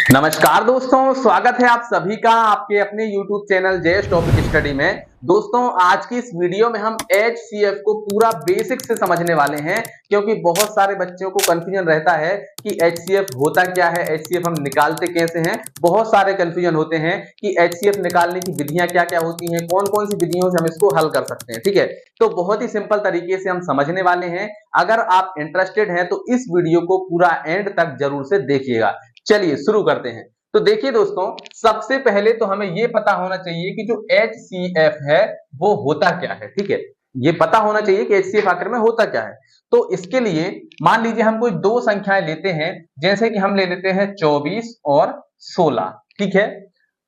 नमस्कार दोस्तों, स्वागत है आप सभी का आपके अपने YouTube channel JS topic study में। दोस्तों, आज की इस वीडियो में हम HCF को पूरा बेसिक से समझने वाले हैं, क्योंकि बहुत सारे बच्चों को कंफ्यूजन रहता है कि HCF होता क्या है, HCF हम निकालते कैसे हैं। बहुत सारे कंफ्यूजन होते हैं कि HCF निकालने की विधियां क्या क्या होती हैं, कौन कौन सी विधियों से हम इसको हल कर सकते हैं। ठीक है, तो बहुत ही सिंपल तरीके से हम समझने वाले हैं। अगर आप इंटरेस्टेड हैं तो इस वीडियो को पूरा एंड तक जरूर से देखिएगा। चलिए शुरू करते हैं। तो देखिए दोस्तों, सबसे पहले तो हमें यह पता होना चाहिए कि जो HCF है वो होता क्या है। ठीक है, ये पता होना चाहिए कि HCF आखिर में होता क्या है। तो इसके लिए मान लीजिए हम कोई दो संख्याएं लेते हैं, जैसे कि हम ले लेते हैं 24 और 16। ठीक है,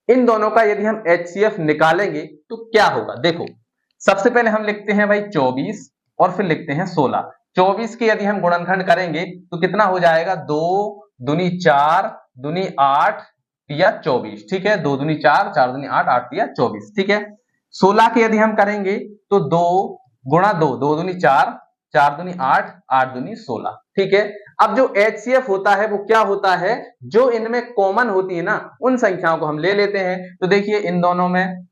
इन दोनों का यदि हम HCF निकालेंगे तो क्या होगा। देखो, सबसे पहले हम लिखते हैं भाई 24 और फिर लिखते हैं 16। 24 के यदि हम गुणनखंड करेंगे तो कितना हो जाएगा, 2 दूनी 4 दूनी 8 या 24। ठीक है, 2 दूनी 4 4 दूनी 8 8 या 24। ठीक है, 16 के यदि हम करेंगे तो 2 गुणा 2 2 दूनी 4 4 दूनी 8 8 दूनी 16। ठीक है, अब जो HCF होता है वो क्या होता है, जो इनमें कॉमन होती है ना उन संख्याओं को हम ले लेते हैं। तो देखिए, इन दोनों में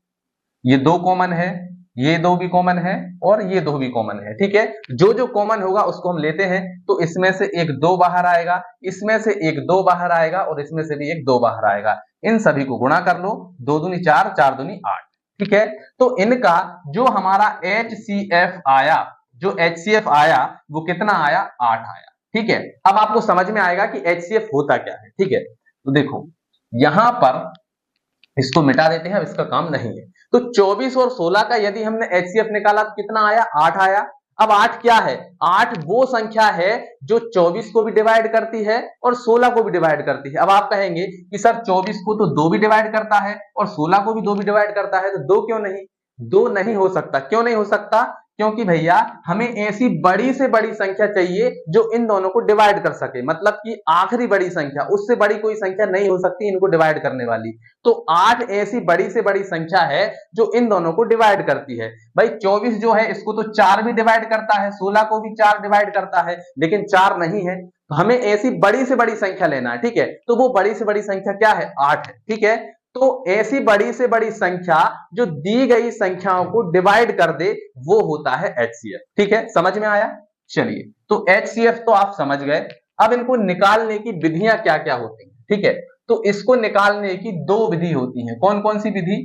ये 2 कॉमन है, ये 2 भी कॉमन है और ये 2 भी कॉमन है। ठीक है, जो जो कॉमन होगा उसको हम लेते हैं। तो इसमें से एक 2 बाहर आएगा, इसमें से एक 2 बाहर आएगा और इसमें से भी एक 2 बाहर आएगा। इन सभी को गुणा कर लो, 2 दूनी 4 4 दूनी 8। ठीक है, तो इनका जो हमारा HCF आया, जो HCF आया वो कितना आया, 8 आया। ठीक है, अब आपको समझ में आएगा कि HCF होता क्या है। ठीक है, तो देखो यहां पर इसको मिटा देते हैं, अब इसका काम नहीं है। तो 24 और 16 का यदि हमने HCF निकाला तो कितना आया, 8 आया। अब 8 क्या है, 8 वो संख्या है जो 24 को भी डिवाइड करती है और 16 को भी डिवाइड करती है। अब आप कहेंगे कि सर 24 को तो 2 भी डिवाइड करता है और 16 को भी 2 भी डिवाइड करता है, तो 2 क्यों नहीं। 2 नहीं हो सकता। क्यों नहीं हो सकता, क्योंकि भैया हमें ऐसी बड़ी से बड़ी संख्या चाहिए जो इन दोनों को डिवाइड कर सके। मतलब कि आखिरी बड़ी संख्या, उससे बड़ी कोई संख्या नहीं हो सकती इनको डिवाइड करने वाली। तो 8 ऐसी बड़ी से बड़ी संख्या है जो इन दोनों को डिवाइड करती है। भाई 24 जो है इसको तो 4 भी डिवाइड करता है, 16 को भी 4 डिवाइड करता है, लेकिन 4 नहीं है। तो हमें ऐसी बड़ी से बड़ी संख्या लेना है। ठीक है, तो वो बड़ी से बड़ी संख्या क्या है, 8 है। ठीक है, तो ऐसी बड़ी से बड़ी संख्या जो दी गई संख्याओं को डिवाइड कर दे वो होता है HCF। ठीक है, समझ में आया। चलिए, तो HCF तो आप समझ गए। अब इनको निकालने की विधियां क्या क्या होती हैं। ठीक है, तो इसको निकालने की 2 विधि होती हैं। कौन कौन सी विधि,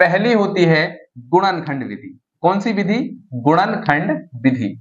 पहली होती है गुणनखंड विधि। कौन सी विधि, गुणनखंड विधि,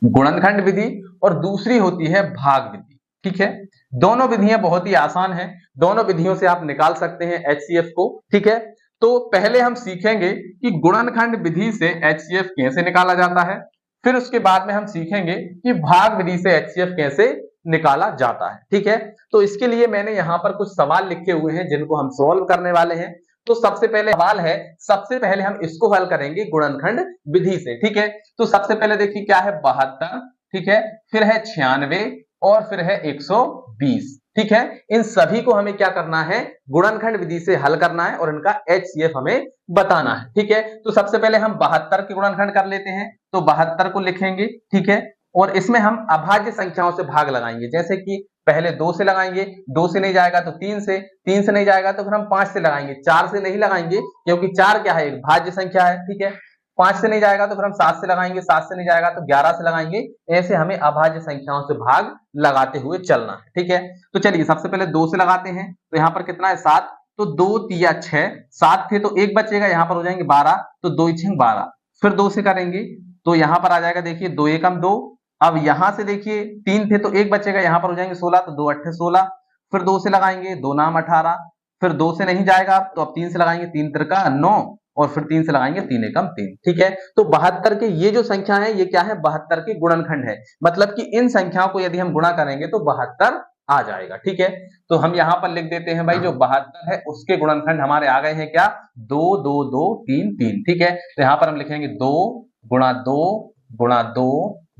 गुणनखंड विधि। और दूसरी होती है भाग विधि। ठीक है, दोनों विधियां बहुत ही आसान हैं, दोनों विधियों से आप निकाल सकते हैं HCF को। ठीक है, तो पहले हम सीखेंगे कि गुणनखंड विधि से HCF कैसे निकाला जाता है, फिर उसके बाद में हम सीखेंगे कि भाग विधि से HCF कैसे निकाला जाता है। ठीक है, तो इसके लिए मैंने यहां पर कुछ सवाल लिखे हुए हैं जिनको हम सॉल्व करने वाले हैं। तो सबसे पहले सवाल है, सबसे पहले हम इसको हल करेंगे गुणनखंड विधि से। ठीक है, तो सबसे पहले देखिए क्या है, 72। ठीक है, फिर है 96 और फिर है 120। ठीक है, इन सभी को हमें क्या करना है, गुणनखंड विधि से हल करना है और इनका HCF हमें बताना है। ठीक है, तो सबसे पहले हम 72 के गुणनखंड कर लेते हैं। तो 72 को लिखेंगे। ठीक है, और इसमें हम अभाज्य संख्याओं से भाग लगाएंगे। जैसे कि पहले 2 से लगाएंगे, 2 से नहीं जाएगा तो 3 से, 3 से नहीं जाएगा तो फिर हम 5 से लगाएंगे, 4 से नहीं लगाएंगे क्योंकि 4 क्या है, एक भाज्य संख्या है। ठीक है, 5 से नहीं जाएगा तो फिर हम 7 से लगाएंगे, 7 से नहीं जाएगा तो 11 से लगाएंगे। ऐसे हमें अभाज्य संख्याओं से भाग लगाते हुए चलना है। ठीक है, तो चलिए सबसे पहले 2 से लगाते हैं। तो यहाँ पर कितना है, 7। तो 2 तिया 6, 7 थे तो एक बचेगा, यहाँ पर हो जाएंगे 12। तो 2 6 12। फिर 2 से करेंगे तो यहाँ पर आ जाएगा, देखिए 2 एकम 2। अब यहां से देखिए 3 थे तो एक बचेगा, यहाँ पर हो जाएंगे 16। तो 2 8 16। फिर 2 से लगाएंगे, 2 नाम 18। फिर 2 से नहीं जाएगा तो अब 3 से लगाएंगे, 3 तिरका 9 और फिर 3 से लगाएंगे, 3 एकम 3। ठीक है, तो 72 के ये जो संख्या है ये क्या है, 72 के गुणनखंड है। मतलब कि इन संख्याओं को यदि हम गुणा करेंगे तो 72 आ जाएगा। ठीक है, तो हम यहां पर लिख देते हैं भाई, जो 72 है उसके गुणनखंड हमारे आ गए हैं क्या, 2 2 2 3 3। ठीक है, तो यहां पर हम लिखेंगे 2 गुणा 2 गुणा 2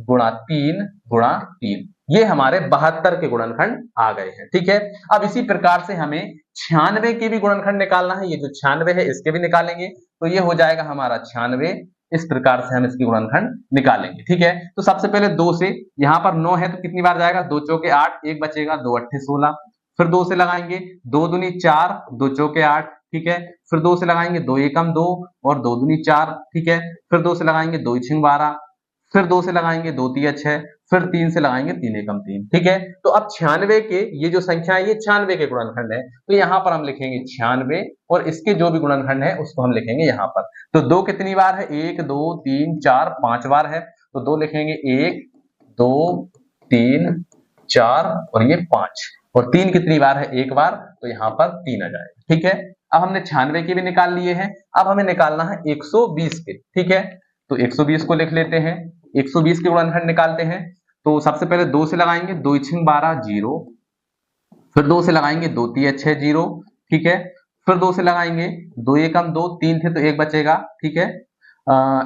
गुणा 3 गुणा 3। ये हमारे 72 के गुणनखंड आ गए हैं। ठीक है, अब इसी प्रकार से हमें 96 के भी गुणनखंड निकालना है। ये जो 96 है इसके भी निकालेंगे, तो ये हो जाएगा हमारा 96। इस प्रकार से हम इसके गुणनखंड निकालेंगे। ठीक है, तो सबसे पहले 2 से, यहाँ पर 9 है तो कितनी बार जाएगा, 2 चौके 8, एक बचेगा, 2 8 16। फिर 2 से लगाएंगे 2 दूनी 4, 2 चौके 8, ठीक है। फिर 2 से लगाएंगे 2 एकम 2 और 2 दूनी 4, ठीक है। फिर 2 से लगाएंगे 2 छिंग 12, फिर 2 से लगाएंगे 2 तिया 6, फिर 3 से लगाएंगे 3 एकम 3, ठीक है। तो अब 96 के ये जो संख्या है ये 96 के गुणनखंड है, तो यहाँ पर हम लिखेंगे 96 और इसके जो भी गुणनखंड है उसको हम लिखेंगे यहाँ पर। तो 2 कितनी बार है, 1 2 3 4 5 बार है, तो 2 लिखेंगे 1 2 3 4 और ये 5, और 3 कितनी बार है, 1 बार, तो यहाँ पर 3 आ जाएगा, ठीक है। अब हमने 96 के भी निकाल लिए हैं, अब हमें निकालना है 120 के, ठीक है। तो 120 को लिख लेते हैं, 120 के गुणनखंड निकालते हैं। तो सबसे पहले 2 से लगाएंगे 2 छिंग 12 0, फिर 2 से लगाएंगे 2 तिया 6 0, ठीक है। फिर 2 से लगाएंगे 2 एकम 2, 3 थे तो 1 बचेगा, ठीक है।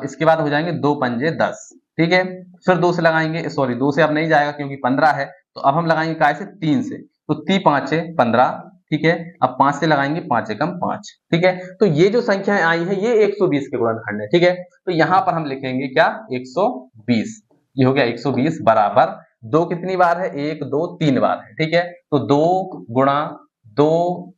इसके बाद हो जाएंगे 2 पंजे 10, ठीक है। फिर 2 से लगाएंगे, सॉरी 2 से अब नहीं जाएगा क्योंकि 15 है, तो अब हम लगाएंगे काय से, 3 से, तो 3 5 15, ठीक है। अब 5 से लगाएंगे 5 एकम 5, ठीक है। तो ये जो संख्याएं आई हैं ये 120 के गुणनखंड है, ठीक है। तो यहां पर हम लिखेंगे क्या, 120, ये हो गया 120 बराबर 2 कितनी बार है, 1 2 3 बार है, ठीक है। तो 2 गुणा 2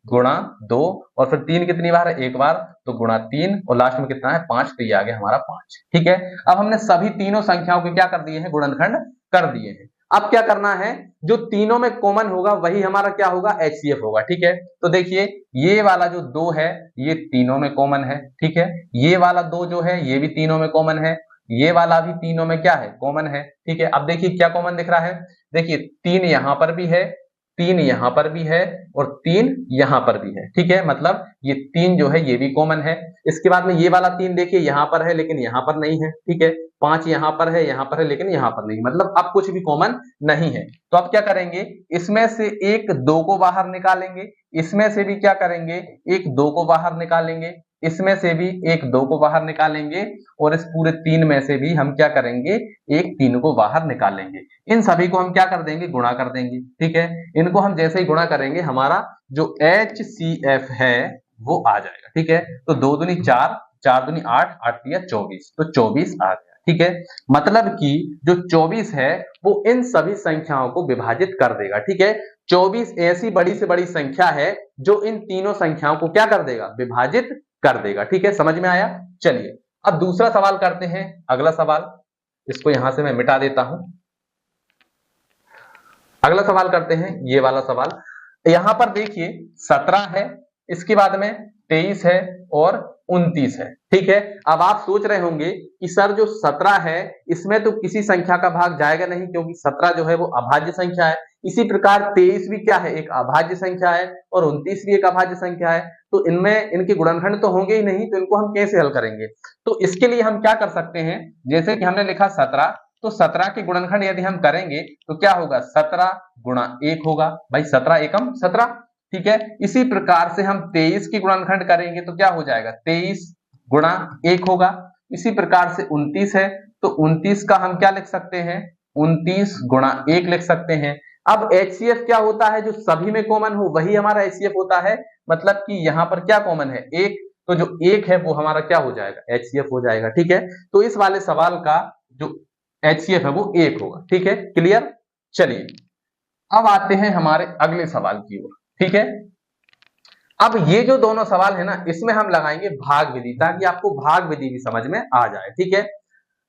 गुणा 2 और फिर 3 कितनी बार है, 1 बार, तो गुणा 3 और लास्ट में कितना है 5, तो ये आ गया हमारा 5, ठीक है। अब हमने सभी तीनों संख्याओं के क्या कर दिए हैं, गुणनखंड कर दिए हैं। अब क्या करना है, जो तीनों में कॉमन होगा वही हमारा क्या होगा, एचसीएफ होगा, ठीक है। तो देखिए ये वाला जो 2 है ये तीनों में कॉमन है, ठीक है। ये वाला 2 जो है ये भी तीनों में कॉमन है, ये वाला भी तीनों में क्या है, कॉमन है, ठीक है। अब देखिए क्या कॉमन दिख रहा है, देखिए 3 यहां पर भी है, 3 यहां पर भी है और 3 यहां पर भी है, ठीक है। मतलब ये 3 जो है ये भी कॉमन है। इसके बाद में ये वाला 3 देखिए यहां पर है लेकिन यहां पर नहीं है, ठीक है। 5 यहां पर है, यहां पर है लेकिन यहां पर नहीं, मतलब अब कुछ भी कॉमन नहीं है। तो अब क्या करेंगे, इसमें से एक 2 को बाहर निकालेंगे, इसमें से भी क्या करेंगे, एक 2 को बाहर निकालेंगे, इसमें से भी एक 2 को बाहर निकालेंगे और इस पूरे 3 में से भी हम क्या करेंगे, एक 3 को बाहर निकालेंगे। इन सभी को हम क्या कर देंगे, गुणा कर देंगे, ठीक है। इनको हम जैसे ही गुणा करेंगे हमारा जो HCF है वो आ जाएगा, ठीक है। तो 2 दूनी 4, 4 दूनी 8, 8 तिया 24, तो 24 आ गया, ठीक है। मतलब कि जो 24 है वो इन सभी संख्याओं को विभाजित कर देगा, ठीक है। 24 ऐसी बड़ी से बड़ी संख्या है जो इन तीनों संख्याओं को क्या कर देगा, विभाजित कर देगा, ठीक है। समझ में आया। चलिए अब दूसरा सवाल करते हैं, अगला सवाल, इसको यहां से मैं मिटा देता हूं। अगला सवाल करते हैं, ये वाला सवाल। यहां पर देखिए 17 है, इसके बाद में 23 है और 29 है, ठीक है। अब आप सोच रहे होंगे कि सर जो 17 है इसमें तो किसी संख्या का भाग जाएगा नहीं क्योंकि 17 जो है वो अभाज्य संख्या है। इसी प्रकार 23 भी क्या है, एक अभाज्य संख्या है और 29 भी एक अभाज्य संख्या है। तो इनमें इनके गुणनखंड तो होंगे ही नहीं, तो इनको हम कैसे हल करेंगे। तो इसके लिए हम क्या कर सकते हैं, जैसे कि हमने लिखा 17, तो 17 के गुणनखंड यदि हम करेंगे तो क्या होगा, 17 गुणा 1 होगा, भाई 17 एकम 17, ठीक है। इसी प्रकार से हम 23 की गुणनखंड करेंगे तो क्या हो जाएगा, 23 गुणा 1 होगा। इसी प्रकार से 29 है तो 29 का हम क्या लिख सकते हैं, 29 गुणा 1 लिख सकते हैं। अब HCF क्या होता है, जो सभी में कॉमन हो वही हमारा HCF होता है। मतलब कि यहां पर क्या कॉमन है, 1, तो जो 1 है वो हमारा क्या हो जाएगा, HCF हो जाएगा, ठीक है। तो इस वाले सवाल का जो HCF है वो 1 होगा, ठीक है। क्लियर। चलिए अब आते हैं हमारे अगले सवाल की ओर, ठीक है। अब ये जो दोनों सवाल है ना इसमें हम लगाएंगे भाग विधि, ताकि आपको भाग विधि भी समझ में आ जाए, ठीक है।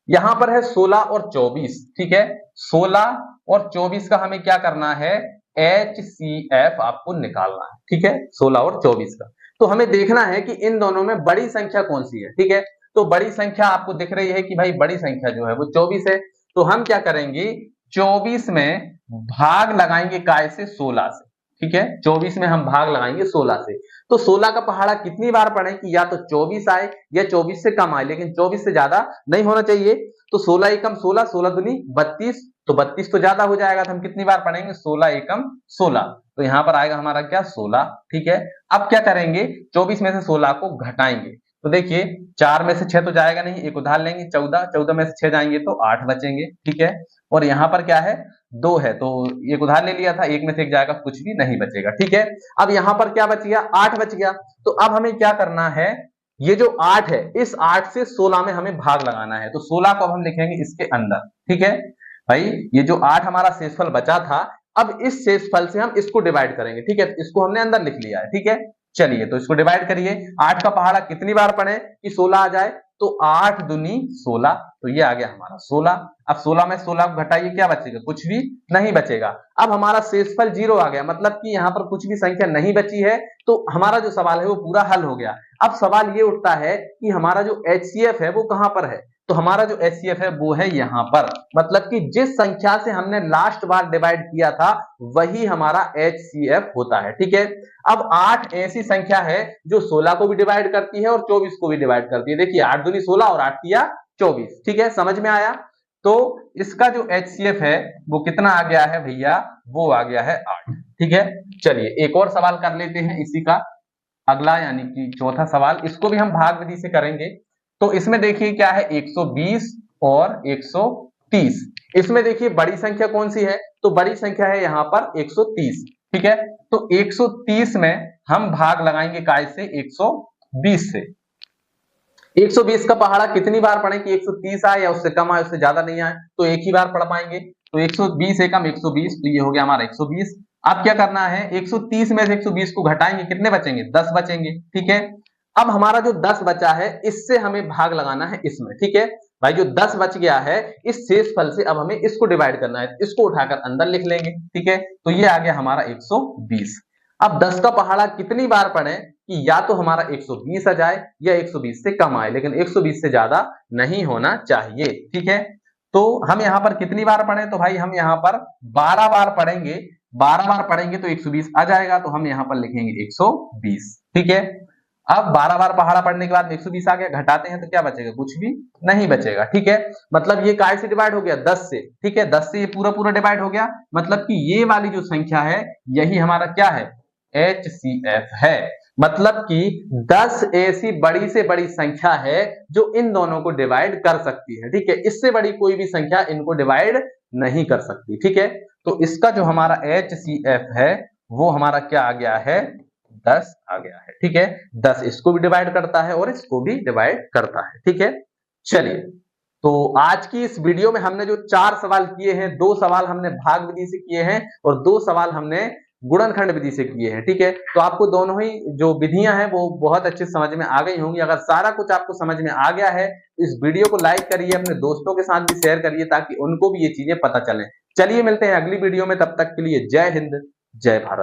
यहां पर है 16 और 24, ठीक है। 16 और 24 का हमें क्या करना है, HCF आपको निकालना है, ठीक है। 16 और 24 का तो हमें देखना है कि इन दोनों में बड़ी संख्या कौन सी है, ठीक है। तो बड़ी संख्या आपको दिख रही है कि भाई बड़ी संख्या जो है वो 24 है। तो हम क्या करेंगे, 24 में भाग लगाएंगे काय से, 16 से, ठीक है। 24 में हम भाग लगाएंगे 16 से। तो 16 का पहाड़ा कितनी बार पढ़ें कि या तो 24 आए या 24 से कम आए, लेकिन 24 से ज्यादा नहीं होना चाहिए। तो 16 एकम 16, 16 दूनी 32, तो 32 तो ज्यादा हो जाएगा, तो हम कितनी बार पढ़ेंगे, 16 एकम 16, तो यहां पर आएगा हमारा क्या, 16, ठीक है। अब क्या करेंगे, 24 में से 16 को घटाएंगे, तो देखिए 4 में से 6 तो जाएगा नहीं, एक उधार लेंगे 14, 14 में से 6 जाएंगे तो 8 बचेंगे, ठीक है। और यहाँ पर क्या है, 2 है, तो एक उधार ले लिया था, एक में से एक जाएगा, कुछ भी नहीं बचेगा, ठीक है। अब यहाँ पर क्या बच गया, 8 बच गया। तो अब हमें क्या करना है, ये जो 8 है इस 8 से 16 में हमें भाग लगाना है। तो 16 को अब हम लिखेंगे इसके अंदर, ठीक है। भाई ये जो 8 हमारा शेषफल बचा था अब इस शेषफल से हम इसको डिवाइड करेंगे, ठीक है, इसको हमने अंदर लिख लिया है, ठीक है। चलिए तो इसको डिवाइड करिए, 8 का पहाड़ा कितनी बार पढ़े कि 16 आ जाए, तो 8 दूनी 16, तो ये आ गया हमारा 16। अब 16 में 16 को घटाइए, क्या बचेगा, कुछ भी नहीं बचेगा। अब हमारा शेषफल 0 आ गया, मतलब कि यहाँ पर कुछ भी संख्या नहीं बची है, तो हमारा जो सवाल है वो पूरा हल हो गया। अब सवाल ये उठता है कि हमारा जो HCF है वो कहां पर है, तो हमारा जो HCF है वो है यहां पर, मतलब कि जिस संख्या से हमने लास्ट बार डिवाइड किया था वही हमारा HCF होता है, ठीक है। अब 8 ऐसी संख्या है जो 16 को भी डिवाइड करती है और 24 को भी डिवाइड करती है। देखिए 8 दूनी 16 और 8 तिया 24, ठीक है, समझ में आया। तो इसका जो HCF है वो कितना आ गया है भैया, वो आ गया है 8, ठीक है। चलिए एक और सवाल कर लेते हैं इसी का, अगला यानी कि चौथा सवाल, इसको भी हम भाग विधि से करेंगे। तो इसमें देखिए क्या है, 120 और 130। इसमें देखिए बड़ी संख्या कौन सी है, तो बड़ी संख्या है यहाँ पर 130, ठीक है। तो 130 में हम भाग लगाएंगे काय से, 120 से। 120 का पहाड़ा कितनी बार पढ़े कि 130 आए या उससे कम आए, उससे ज्यादा नहीं आए, तो एक ही बार पढ़ पाएंगे। तो 120 एकम 120, तो ये हो गया हमारा 120। अब क्या करना है, 130 में से 120 को घटाएंगे, कितने बचेंगे, 10 बचेंगे, ठीक है। अब हमारा जो 10 बचा है इससे हमें भाग लगाना है इसमें, ठीक है भाई। जो 10 बच गया है इस शेषफल से अब हमें इसको डिवाइड करना है, इसको उठाकर अंदर लिख लेंगे, ठीक है। तो ये आ गया हमारा 120। अब 10 का पहाड़ा कितनी बार पढ़े कि या तो हमारा 120 आ जाए या 120 से कम आए, लेकिन 120 से ज्यादा नहीं होना चाहिए, ठीक है। तो हम यहाँ पर कितनी बार पढ़े, तो भाई हम यहाँ पर 12 बार पढ़ेंगे, 12 बार पढ़ेंगे तो 120 आ जाएगा, तो हम यहाँ पर लिखेंगे 120, ठीक है। अब 12 बार पहाड़ा पढ़ने के बाद 120 आ गया, घटाते हैं तो क्या बचेगा, कुछ भी नहीं बचेगा, ठीक है। मतलब ये काय से डिवाइड हो गया, 10 से, ठीक है, 10 से ये पूरा पूरा डिवाइड हो गया, मतलब कि ये वाली जो संख्या है यही हमारा क्या है, HCF है। मतलब कि 10 ऐसी बड़ी से बड़ी संख्या है जो इन दोनों को डिवाइड कर सकती है, ठीक है। इससे बड़ी कोई भी संख्या इनको डिवाइड नहीं कर सकती, ठीक है। तो इसका जो हमारा HCF है वो हमारा क्या आ गया है, 10 आ गया है, ठीक है। 10 इसको भी डिवाइड करता है और इसको भी डिवाइड करता है, ठीक है। चलिए तो आज की इस वीडियो में हमने जो 4 सवाल किए हैं, 2 सवाल हमने भाग विधि से किए हैं और 2 सवाल हमने गुणनखंड विधि से किए हैं, ठीक है। तो आपको दोनों ही जो विधियां हैं वो बहुत अच्छे समझ में आ गई होंगी। अगर सारा कुछ आपको समझ में आ गया है तो इस वीडियो को लाइक करिए, अपने दोस्तों के साथ भी शेयर करिए ताकि उनको भी ये चीजें पता चलें। चलिए मिलते हैं अगली वीडियो में, तब तक के लिए जय हिंद, जय भारत।